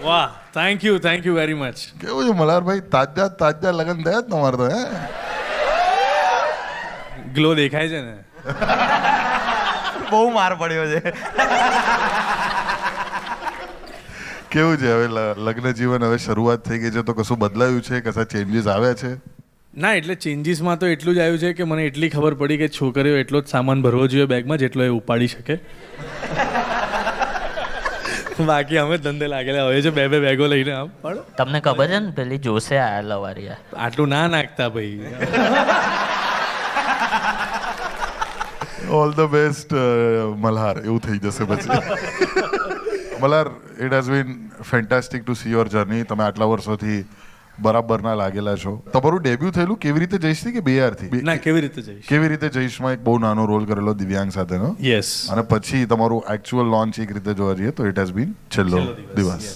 વાહ, thank you very much. કેવું છે મલ્હારભાઈ, તાજા લગન થયા જ તમારે તો? હે, ગ્લો દેખાય છે ને. બહુ માર પડ્યો છે. કેવું છે હવે લગ્ન જીવન? હવે શરૂઆત થઈ ગઈ છે તો કશું બદલાયું છે? કશા ચેન્જીસ આવ્યા છે? ના, એટલે ચેન્જીસમાં તો એટલું જ આવ્યું છે કે મને એટલી ખબર પડી કે છોકરીઓ એટલો જ સામાન ભરવો જોઈએ બેગમાં જેટલો એ ઉપાડી શકે. બાકી અમે ધંધે લાગેલા હોય છે, બે બેગો લઈને આમ. પણ તમને ખબર છે ને પેલી જોશે આ લવારિયા? આટલું ના નાખતા ભાઈ. ઓલ ધ બેસ્ટ મલ્હાર, એવું થઈ જશે પછી. Malhar, it has been fantastic to see your journey. તમે આટલા વર્ષોથી બરાબરના લાગેલા છો. તમારું ડેબ્યુ થયેલું કેવી રીતે જઈશથી કે BR થી? ના, કેવી રીતે જઈશ? કેવી રીતે જઈશમાં એક બહુ નાનો રોલ કરેલો દિવ્યાંગ સાથેનો, યસ. અને પછી તમારું એકચ્યુઅલ લોન્ચ એક રીતે જોવા જઈએ તો ઇટ હેઝ બીન છેલ્લો દિવસ.